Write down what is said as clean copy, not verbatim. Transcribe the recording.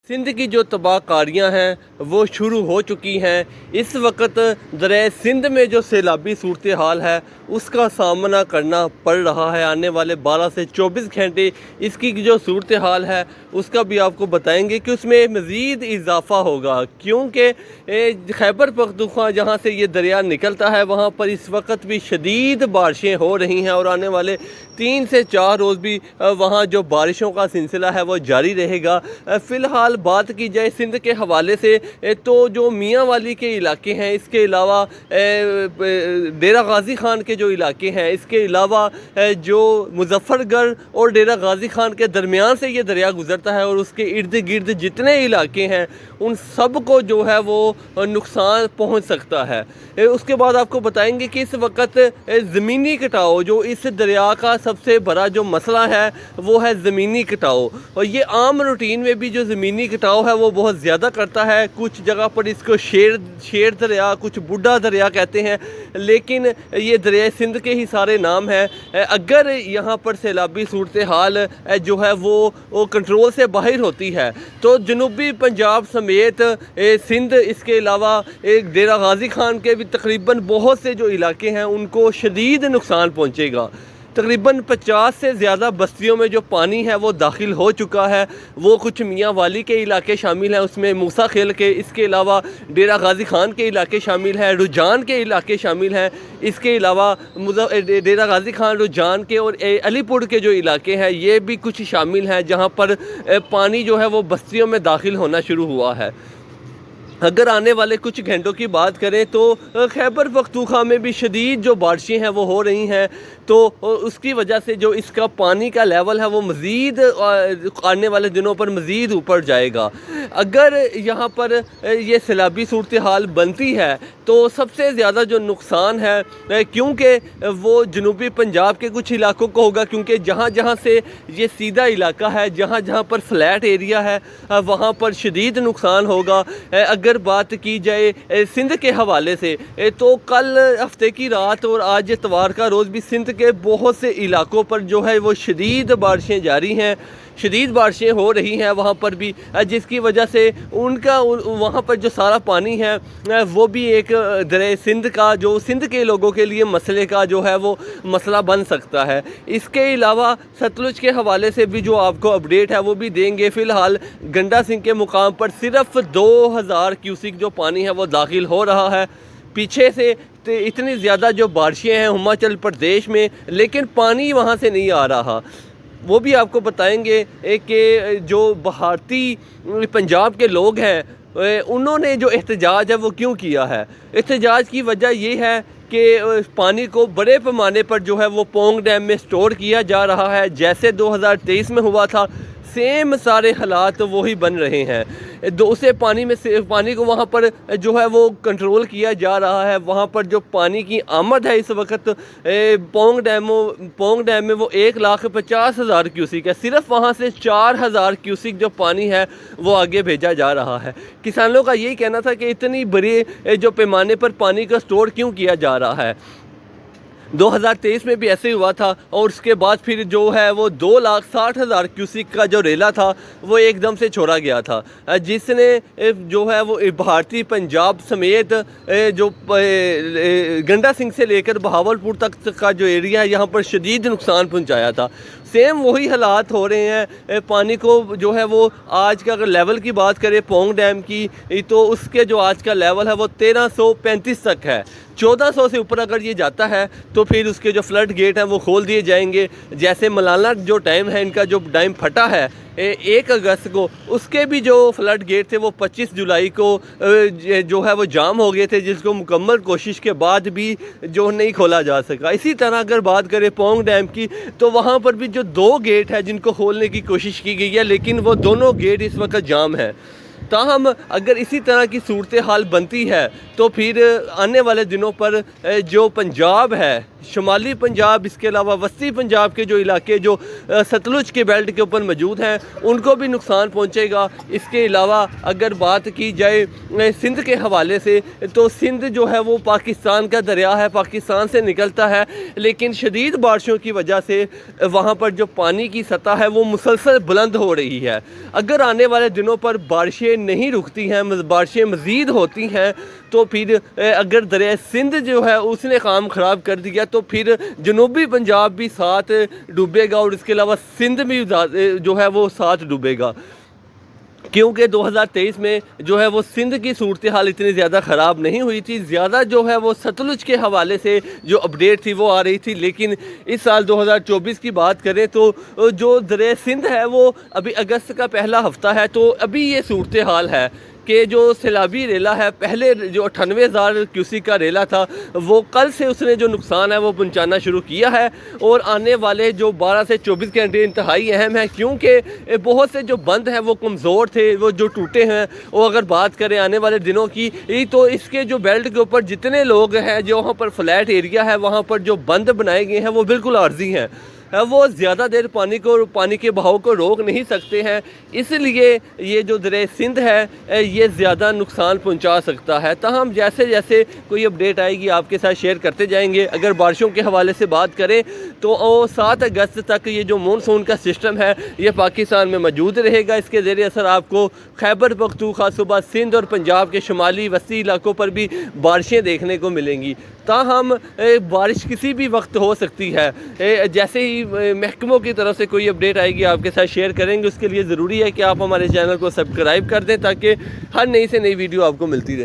سندھ کی جو تباہ کاریاں ہیں وہ شروع ہو چکی ہیں۔ اس وقت دریائے سندھ میں جو سیلابی صورتحال ہے اس کا سامنا کرنا پڑ رہا ہے۔ آنے والے 12 سے 24 گھنٹے اس کی جو صورتحال ہے اس کا بھی آپ کو بتائیں گے کہ اس میں مزید اضافہ ہوگا، کیونکہ خیبر پختونخوا جہاں سے یہ دریا نکلتا ہے وہاں پر اس وقت بھی شدید بارشیں ہو رہی ہیں، اور آنے والے 3 سے 4 روز بھی وہاں جو بارشوں کا سلسلہ ہے وہ جاری رہے گا۔ فی الحال بات کی جائے سندھ کے حوالے سے تو جو میاں والی کے علاقے ہیں، اس کے علاوہ ڈیرہ غازی خان کے جو علاقے ہیں، اس کے علاوہ جو مظفر گڑھ اور ڈیرہ غازی خان کے درمیان سے یہ دریا گزرتا ہے اور اس کے ارد گرد جتنے علاقے ہیں ان سب کو جو ہے وہ نقصان پہنچ سکتا ہے۔ اس کے بعد آپ کو بتائیں گے کہ اس وقت زمینی کٹاؤ جو اس دریا کا سب سے بڑا جو مسئلہ ہے وہ ہے زمینی کٹاؤ، اور یہ عام روٹین میں بھی جو زمینی کٹاؤ ہے وہ بہت زیادہ کرتا ہے۔ کچھ جگہ پر اس کو شیر دریا، کچھ بڈھا دریا کہتے ہیں، لیکن یہ دریائے سندھ کے ہی سارے نام ہیں۔ اگر یہاں پر سیلابی صورتحال جو ہے وہ کنٹرول سے باہر ہوتی ہے تو جنوبی پنجاب سمیت سندھ، اس کے علاوہ ڈیرہ غازی خان کے بھی تقریباً بہت سے جو علاقے ہیں ان کو شدید نقصان پہنچے گا۔ تقریباً 50 سے زیادہ بستیوں میں جو پانی ہے وہ داخل ہو چکا ہے، وہ کچھ میاں والی کے علاقے شامل ہیں، اس میں موسیٰ خیل کے، اس کے علاوہ ڈیرہ غازی خان کے علاقے شامل ہیں، رجان کے علاقے شامل ہیں، اس کے علاوہ ڈیرہ غازی خان، رجان کے اور علی پور کے جو علاقے ہیں یہ بھی کچھ شامل ہیں جہاں پر پانی جو ہے وہ بستیوں میں داخل ہونا شروع ہوا ہے۔ اگر آنے والے کچھ گھنٹوں کی بات کریں تو خیبر پختونخوا میں بھی شدید جو بارشیں ہیں وہ ہو رہی ہیں، تو اس کی وجہ سے جو اس کا پانی کا لیول ہے وہ مزید آنے والے دنوں پر مزید اوپر جائے گا۔ اگر یہاں پر یہ سیلابی صورتحال بنتی ہے تو سب سے زیادہ جو نقصان ہے کیونکہ وہ جنوبی پنجاب کے کچھ علاقوں کو ہوگا، کیونکہ جہاں جہاں سے یہ سیدھا علاقہ ہے، جہاں جہاں پر فلیٹ ایریا ہے وہاں پر شدید نقصان ہوگا۔ اگر بات کی جائے سندھ کے حوالے سے تو کل ہفتے کی رات اور آج اتوار کا روز بھی سندھ کے بہت سے علاقوں پر جو ہے وہ شدید بارشیں جاری ہیں، شدید بارشیں ہو رہی ہیں وہاں پر بھی، جس کی وجہ سے وہاں پر جو سارا پانی ہے وہ بھی ایک دریائے سندھ کا جو سندھ کے لوگوں کے لیے مسئلے کا جو ہے وہ مسئلہ بن سکتا ہے۔ اس کے علاوہ ستلج کے حوالے سے بھی جو آپ کو اپڈیٹ ہے وہ بھی دیں گے۔ فی الحال گنڈا سنگھ کے مقام پر صرف 2000 کیوسک جو پانی ہے وہ داخل ہو رہا ہے۔ پیچھے سے اتنی زیادہ جو بارشیں ہیں ہماچل پردیش میں، لیکن پانی وہاں سے نہیں آ رہا۔ وہ بھی آپ کو بتائیں گے کہ جو بھارتی پنجاب کے لوگ ہیں انہوں نے جو احتجاج ہے وہ کیوں کیا ہے۔ احتجاج کی وجہ یہ ہے کہ پانی کو بڑے پیمانے پر جو ہے وہ پونگ ڈیم میں سٹور کیا جا رہا ہے، جیسے 2023 میں ہوا تھا سیم سارے حالات وہی بن رہے ہیں۔ اسے پانی کو وہاں پر جو ہے وہ کنٹرول کیا جا رہا ہے۔ وہاں پر جو پانی کی آمد ہے اس وقت پونگ ڈیم میں وہ 1,50,000 کیوسک ہے، صرف وہاں سے 4,000 کیوسک جو پانی ہے وہ آگے بھیجا جا رہا ہے۔ کسانوں کا یہی کہنا تھا کہ اتنی بڑی جو پیمانے پر پانی کا سٹور کیوں کیا جا رہا ہے۔ 2023 میں بھی ایسے ہوا تھا، اور اس کے بعد پھر جو ہے وہ 2,60,000 کیوسک کا جو ریلا تھا وہ ایک دم سے چھوڑا گیا تھا، جس نے جو ہے وہ بھارتی پنجاب سمیت جو گنڈا سنگھ سے لے کر بہاولپور تک کا جو ایریا ہے یہاں پر شدید نقصان پہنچایا تھا۔ سیم وہی حالات ہو رہے ہیں۔ پانی کو جو ہے وہ آج کا اگر لیول کی بات کریں پونگ ڈیم کی تو اس کے جو آج کا لیول ہے وہ 1335 تک ہے۔ 1400 سے اوپر اگر یہ جاتا ہے تو پھر اس کے جو فلڈ گیٹ ہیں وہ کھول دیے جائیں گے۔ جیسے ملالا جو ڈیم ہے، ان کا جو ڈیم پھٹا ہے 1 اگست کو، اس کے بھی جو فلڈ گیٹ تھے وہ 25 جولائی کو جو ہے وہ جام ہو گئے تھے، جس کو مکمل کوشش کے بعد بھی جو نہیں کھولا جا سکا۔ اسی طرح اگر بات کریں پونگ ڈیم کی تو وہاں پر بھی جو 2 گیٹ ہیں جن کو کھولنے کی کوشش کی گئی ہے، لیکن وہ دونوں گیٹ اس وقت جام ہیں۔ تاہم اگر اسی طرح کی صورتحال بنتی ہے تو پھر آنے والے دنوں پر جو پنجاب ہے شمالی پنجاب، اس کے علاوہ وسطی پنجاب کے جو علاقے جو ستلج کے بیلٹ کے اوپر موجود ہیں ان کو بھی نقصان پہنچے گا۔ اس کے علاوہ اگر بات کی جائے سندھ کے حوالے سے تو سندھ جو ہے وہ پاکستان کا دریا ہے، پاکستان سے نکلتا ہے، لیکن شدید بارشوں کی وجہ سے وہاں پر جو پانی کی سطح ہے وہ مسلسل بلند ہو رہی ہے۔ اگر آنے والے دنوں پر بارشیں نہیں رکتی ہیں، بارشیں مزید ہوتی ہیں تو پھر اگر دریائے سندھ جو ہے اس نے کام خراب کر دیا تو پھر جنوبی پنجاب بھی ساتھ ڈوبے گا، اور اس کے علاوہ سندھ بھی جو ہے وہ ساتھ ڈوبے گا، کیونکہ 2023 میں جو ہے وہ سندھ کی صورتحال اتنی زیادہ خراب نہیں ہوئی تھی، زیادہ جو ہے وہ ستلج کے حوالے سے جو اپڈیٹ تھی وہ آ رہی تھی۔ لیکن اس سال 2024 کی بات کریں تو جو دریائے سندھ ہے وہ ابھی اگست کا پہلا ہفتہ ہے، تو ابھی یہ صورتحال ہے کہ جو سیلابی ریلا ہے، پہلے جو 98,000 کیوسیک کا ریلا تھا وہ کل سے اس نے جو نقصان ہے وہ پہنچانا شروع کیا ہے، اور آنے والے جو 12 سے 24 گھنٹے انتہائی اہم ہیں، کیونکہ بہت سے جو بند ہیں وہ کمزور تھے، وہ جو ٹوٹے ہیں۔ اور اگر بات کریں آنے والے دنوں کی تو اس کے جو بیلٹ کے اوپر جتنے لوگ ہیں، جو وہاں پر فلیٹ ایریا ہے وہاں پر جو بند بنائے گئے ہیں وہ بالکل عارضی ہیں، وہ زیادہ دیر پانی کے بہاؤ کو روک نہیں سکتے ہیں، اس لیے یہ جو دریائے سندھ ہے یہ زیادہ نقصان پہنچا سکتا ہے۔ تاہم جیسے جیسے کوئی اپڈیٹ آئے گی آپ کے ساتھ شیئر کرتے جائیں گے۔ اگر بارشوں کے حوالے سے بات کریں تو 7 اگست تک یہ جو مونسون کا سسٹم ہے یہ پاکستان میں موجود رہے گا۔ اس کے زیر اثر آپ کو خیبر پختونخوا، صوبہ سندھ اور پنجاب کے شمالی وسطی علاقوں پر بھی بارشیں دیکھنے کو ملیں گی۔ تاہم بارش کسی بھی وقت ہو سکتی ہے، جیسے ہی محکموں کی طرف سے کوئی اپڈیٹ آئے گی آپ کے ساتھ شیئر کریں گے۔ اس کے لیے ضروری ہے کہ آپ ہمارے چینل کو سبسکرائب کر دیں تاکہ ہر نئی سے نئی ویڈیو آپ کو ملتی رہے۔